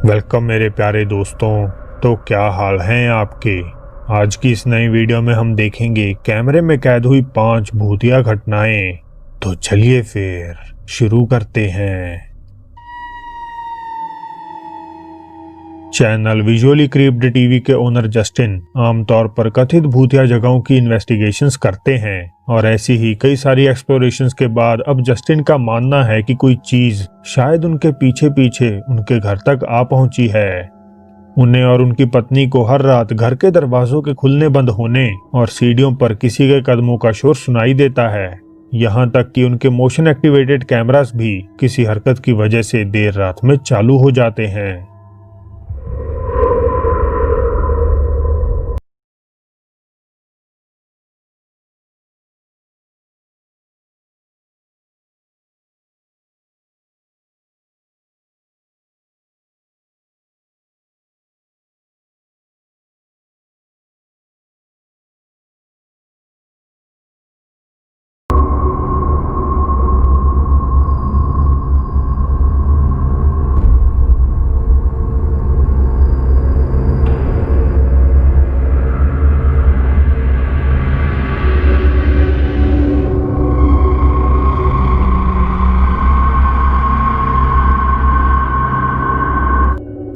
Welcome मेरे प्यारे दोस्तों। तो क्या हाल हैं आपके। आज की इस नई वीडियो में हम देखेंगे कैमरे में कैद हुई 5 भूतिया घटनाएं। तो चलिए फिर शुरू करते हैं। चैनल विजुअली क्रीप्ड टीवी के ओनर जस्टिन आमतौर पर कथित भूतिया जगहों की इन्वेस्टिगेशंस करते हैं और ऐसी ही कई सारी एक्सप्लोरेशंस के बाद अब जस्टिन का मानना है कि कोई चीज शायद उनके पीछे पीछे उनके घर तक आ पहुंची है। उन्हें और उनकी पत्नी को हर रात घर के दरवाजों के खुलने बंद होने और सीढ़ियों पर किसी के कदमों का शोर सुनाई देता है। यहाँ तक कि उनके मोशन एक्टिवेटेड कैमरास भी किसी हरकत की वजह से देर रात में चालू हो जाते हैं।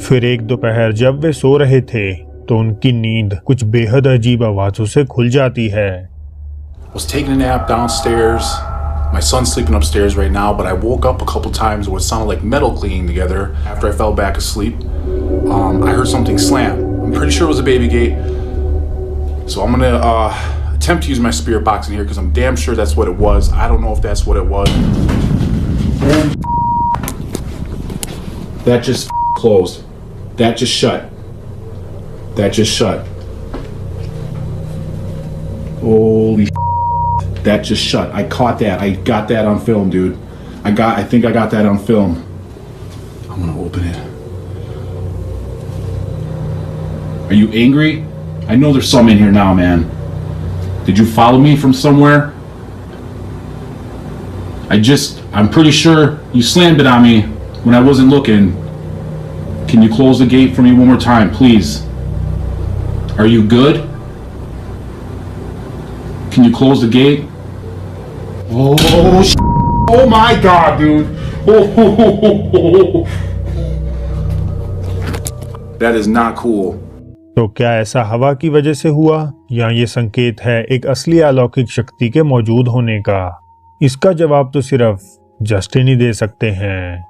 फिर एक दोपहर जब वे सो रहे थे तो उनकी नींद कुछ बेहद अजीब आवाजों से खुल जाती है। Was taking a nap downstairs. My son's sleeping upstairs right now, but I woke up a couple times where it sounded like metal clinging together. After I fell back asleep, I heard something slam. I'm pretty sure it was a baby gate. So I'm gonna attempt to use my spirit box in here because I'm damn sure that's what it was. I don't know if that's what it was. That just closed. That just shut. That just shut. Holy that just shut. I caught that. I got that on film, dude. I think I got that on film. I'm gonna open it. Are you angry? I know there's some in here now, man. Did you follow me from somewhere? I'm pretty sure you slammed it on me when I wasn't looking. Can you close the gate for me one more time, please? Are you good? Can you close the gate? Oh my God, dude. That is not cool. तो क्या ऐसा हवा की वजह से हुआ या ये संकेत है एक असली अलौकिक शक्ति के मौजूद होने का? इसका जवाब तो सिर्फ जस्टिन ही दे सकते हैं।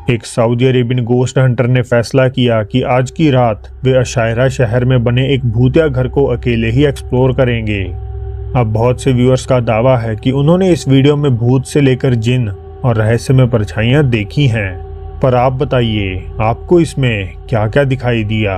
एक सऊदी अरेबियन गोस्ट हंटर ने फैसला किया कि आज की रात वे अशायरा शहर में बने एक भूतिया घर को अकेले ही एक्सप्लोर करेंगे। अब बहुत से व्यूअर्स का दावा है कि उन्होंने इस वीडियो में भूत से लेकर जिन और रहस्यमय परछाइयां देखी हैं, पर आप बताइए आपको इसमें क्या क्या दिखाई दिया।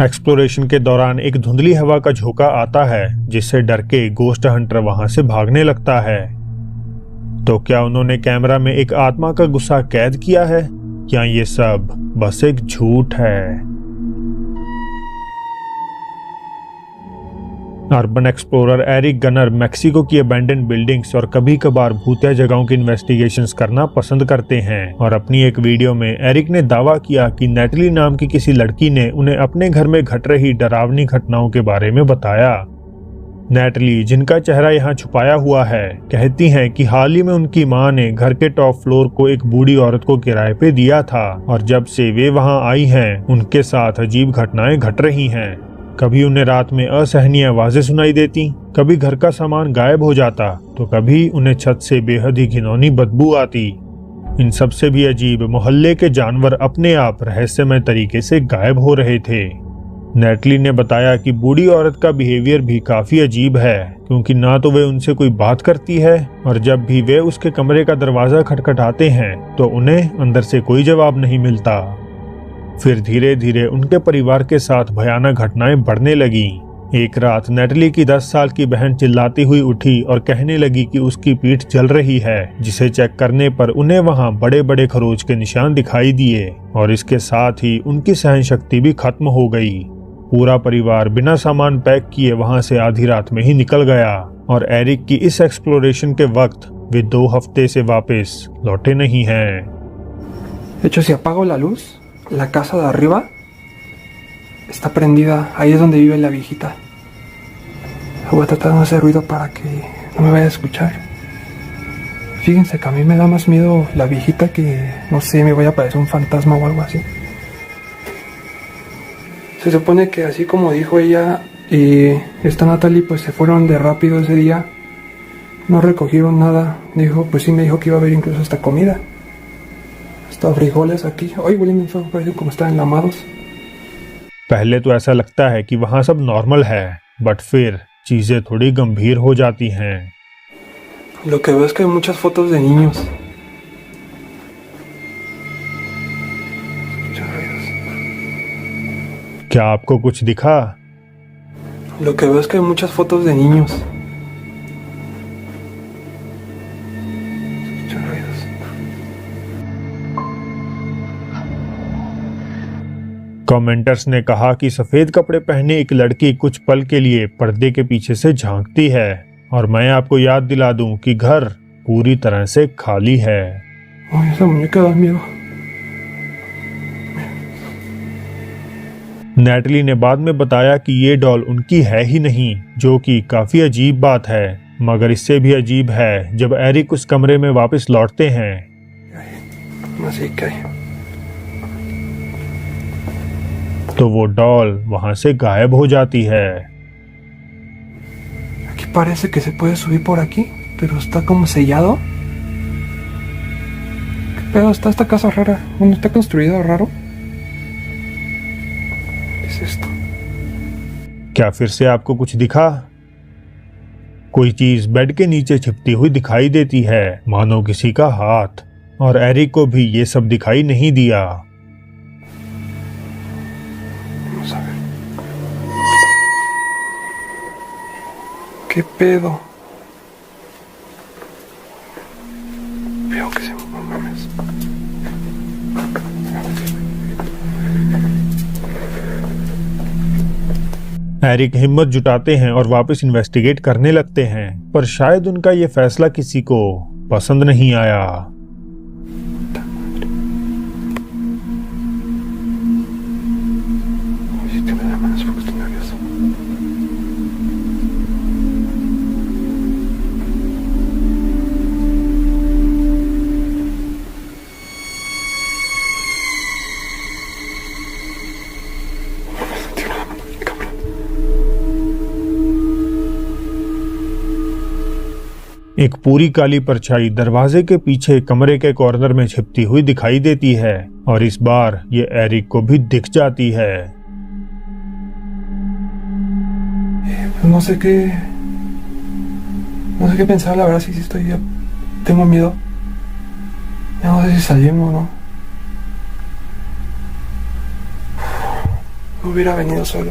एक्सप्लोरेशन के दौरान एक धुंधली हवा का झोंका आता है जिससे डर के गोस्ट हंटर वहां से भागने लगता है। तो क्या उन्होंने कैमरा में एक आत्मा का गुस्सा कैद किया है या ये सब बस एक झूठ है? Urban explorer Eric Gunnar Mexico की अबैंडन बिल्डिंग्स और कभी कभार भूतिया जगहों की इन्वेस्टिगेशंस करना पसंद करते हैं और अपनी एक वीडियो में एरिक ने दावा किया कि नेटली नाम की किसी लड़की ने उन्हें अपने घर में घट रही डरावनी घटनाओं के बारे में बताया। नेटली, जिनका चेहरा यहाँ छुपाया हुआ है, कहती हैं कि हाल ही में उनकी मां ने घर के टॉप फ्लोर को एक बूढ़ी औरत को किराए पे दिया था और जब से वे वहां आई हैं उनके साथ अजीब घटनाएं घट रही हैं। कभी उन्हें रात में असहनीय आवाजें सुनाई देती, कभी घर का सामान गायब हो जाता तो कभी उन्हें छत से बेहद ही घिनौनी बदबू आती। इन सबसे भी अजीब, मोहल्ले के जानवर अपने आप रहस्यमय तरीके से गायब हो रहे थे। नेटली ने बताया कि बूढ़ी औरत का बिहेवियर भी काफी अजीब है क्योंकि ना तो वे उनसे कोई बात करती है और जब भी वे उसके कमरे का दरवाजा खटखटाते हैं तो उन्हें अंदर से कोई जवाब नहीं मिलता। फिर धीरे धीरे उनके परिवार के साथ भयानक घटनाएं बढ़ने लगी। एक रात नेटली की 10 साल की बहन चिल्लाती हुई उठी और कहने लगी कि उसकी पीठ जल रही है, जिसे चेक करने पर उन्हें वहां बड़े बड़े खरोच के निशान दिखाई दिए और इसके साथ ही उनकी सहन शक्ति भी खत्म हो गई। पूरा परिवार बिना सामान पैक किए वहां से आधी रात में ही निकल गया और एरिक की इस एक्सप्लोरेशन के वक्त वे 2 हफ्ते से वापस लौटे नहीं हैं। De hecho, si apago la luz, la casa de arriba está prendida. Ahí es donde vive la viejita. Voy a tratar de no hacer ruido para que no me vaya a escuchar. Fíjense que a mí me da más miedo la viejita que, no sé, me vaya a parecer un fantasma o algo así. Se supone que así como dijo ella y esta Natalie, pues se fueron de rápido ese día. No recogieron nada. Dijo, pues sí me dijo que iba a haber incluso hasta comida. Hasta frijoles aquí. Ay, huelen bien feo, parece como están enlamados. पहले तो ऐसा लगता है कि वहाँ सब normal है, but फिर चीजें थोड़ी गंभीर हो जाती हैं। Lo que veo es que hay muchas fotos de niños. Escucho ruidos. क्या आपको कुछ दिखा? Lo que veo es que hay muchas fotos de niños. Escucho ruidos. Commenters ने कहा कि सफेद कपड़े पहने एक लड़की कुछ पल के लिए पर्दे के पीछे से झांकती है, और मैं आपको याद दिला दूं कि घर पूरी तरह से खाली है। Ay, esa muñeca da miedo. Neatly ने बाद में बताया कि ये डॉल उनकी है ही नहीं, जो कि काफी अजीब बात है। मगर इससे भी अजीब है जब एरिक उस कमरे में वापस लौटते हैं Así que तो वो डॉल वहां से गायब हो जाती है। aquí parece que se puede subir por aquí, pero está como sellado. ¿Qué pedo? Está esta casa rara. Bueno, está construida raro. ¿Qué es esto? क्या फिर से आपको कुछ दिखा? कोई चीज बेड के नीचे छिपती हुई दिखाई देती है, मानो किसी का हाथ, और एरिक को भी ये सब दिखाई नहीं दिया। Vamos a ver. ¿Qué pedo? Veo que se mames. Eric हिम्मत जुटाते हैं और वापस इन्वेस्टिगेट करने लगते हैं, पर शायद उनका ये फैसला किसी को पसंद नहीं आया। Ay, que me da manos porque estoy nervioso. एक पूरी काली परछाई दरवाजे के पीछे कमरे के कॉर्नर में छिपती हुई दिखाई देती है, और इस बार ये एरिक को भी दिख जाती है। No sé qué. No sé qué pensar, la verdad, si estoy. Tengo miedo. Ya no sé si salimos o no. No hubiera venido solo.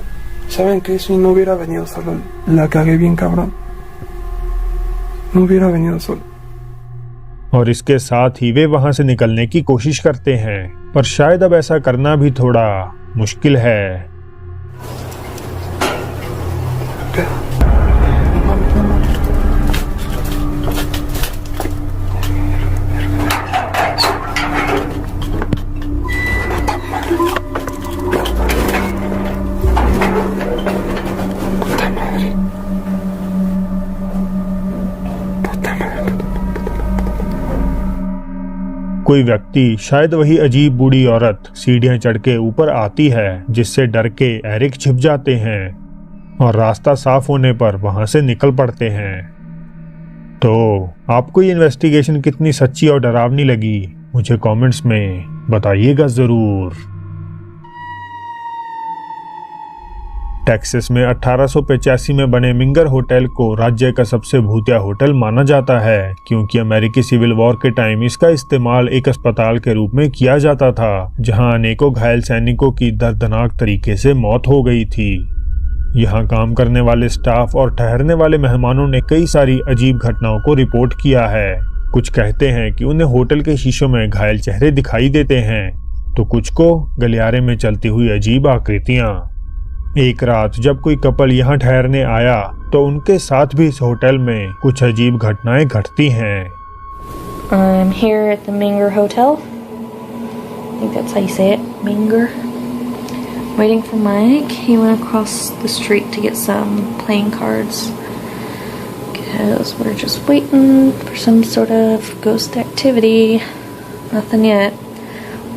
¿Saben qué? Si no hubiera venido solo, la cagué bien cabrón. No hubiera venido solo. और इसके साथ ही वे वहां से निकलने की कोशिश करते हैं, पर शायद अब ऐसा करना भी थोड़ा मुश्किल है। ¿Qué? No mames, no mames. Puta madre. Puta madre. कोई व्यक्ति, शायद वही अजीब बूढ़ी औरत, सीढ़ियां चढ़ के ऊपर आती है, जिससे डर के एरिक छिप जाते हैं और रास्ता साफ होने पर वहां से निकल पड़ते हैं। तो आपको ये इन्वेस्टिगेशन कितनी सच्ची और डरावनी लगी, मुझे कमेंट्स में बताइएगा जरूर। टेक्सास में 1885 में बने मिंगर होटल को राज्य का सबसे भूतिया होटल माना जाता है, क्योंकि अमेरिकी सिविल वॉर के टाइम इसका इस्तेमाल एक अस्पताल के रूप में किया जाता था, जहां अनेकों घायल सैनिकों की दर्दनाक तरीके से मौत हो गई थी। यहां काम करने वाले स्टाफ और ठहरने वाले मेहमानों ने कई सारी अजीब घटनाओं को रिपोर्ट किया है। कुछ कहते हैं कि उन्हें होटल के शीशों में घायल चेहरे दिखाई देते हैं, तो कुछ को गलियारे में चलती हुई अजीब आकृतियां। एक रात जब कोई कपल यहाँ ठहरने आया, तो उनके साथ भी इस होटल में कुछ अजीब घटनाएं घटती हैं। I'm here at the Minger Hotel. I think that's how you say it, Minger. Waiting for Mike. He went across the street to get some playing cards. Because we're just waiting for some sort of ghost activity. Nothing yet.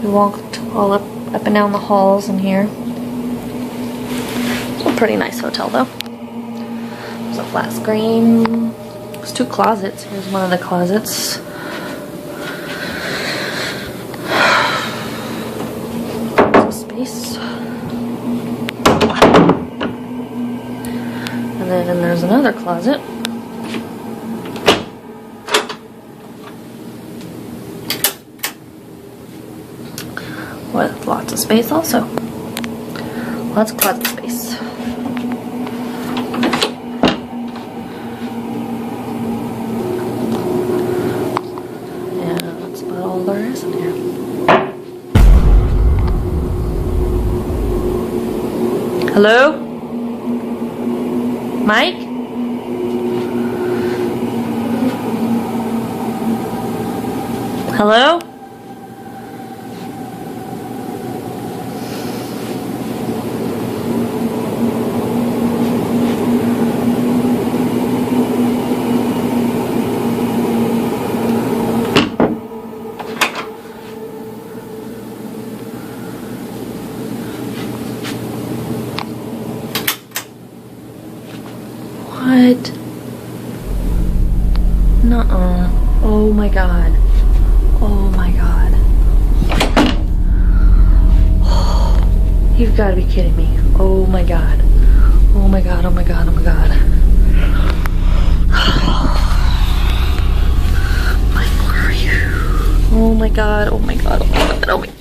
We walked all up and down the halls in here. Pretty nice hotel though. There's a flat screen. There's 2 closets. Here's one of the closets. Space. And then there's another closet. With lots of space also. Lots of closet space. And that's about all there is in here. Hello? Mike? Hello? What? Nuh-uh. Oh my god. Oh my god. You've got to be kidding me. Oh my god. Oh my god, oh my god, oh my god. Mike, where are you? Oh my god, oh my god, oh my god, oh my god.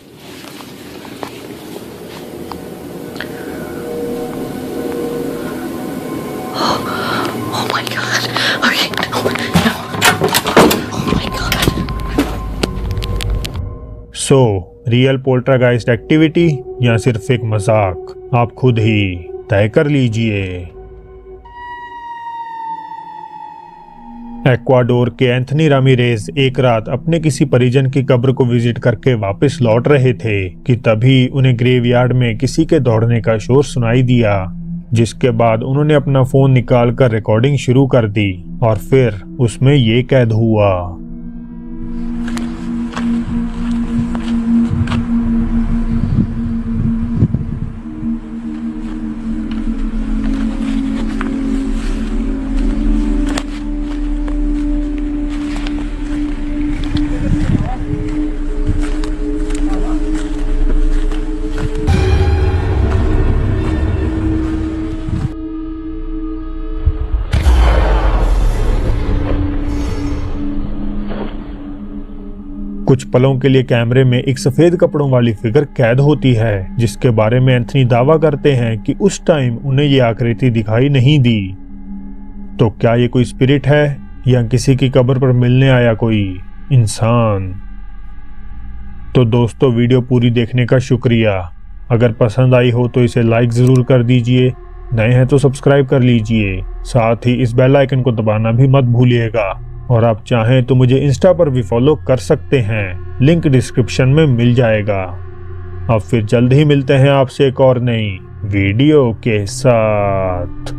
Oh my god. Okay, no, no. Oh my god. So real poltergeist activity या सिर्फ एक मजाक, आप खुद ही तय कर लीजिए। Ecuador के एंथनी रामिरेज एक रात अपने किसी परिजन की कब्र को विजिट करके वापस लौट रहे थे कि तभी उन्हें ग्रेवयार्ड में किसी के दौड़ने का शोर सुनाई दिया, जिसके बाद उन्होंने अपना फोन निकालकर रिकॉर्डिंग शुरू कर दी और फिर उसमें ये कैद हुआ। कुछ पलों के लिए कैमरे में एक सफेद कपड़ों वाली फिगर कैद होती है, जिसके बारे में एंथनी दावा करते हैं कि उस टाइम उन्हें ये आकृति दिखाई नहीं दी। तो क्या ये कोई स्पिरिट है या किसी की कब्र पर मिलने आया कोई इंसान? तो दोस्तों, वीडियो पूरी देखने का शुक्रिया। अगर पसंद आई हो तो इसे लाइक जरूर कर दीजिए, नए हैं तो सब्सक्राइब कर लीजिए, साथ ही इस बेल आइकन को दबाना भी मत भूलिएगा। और आप चाहें तो मुझे इंस्टा पर भी फॉलो कर सकते हैं, लिंक डिस्क्रिप्शन में मिल जाएगा। अब फिर जल्द ही मिलते हैं आपसे एक और नई वीडियो के साथ।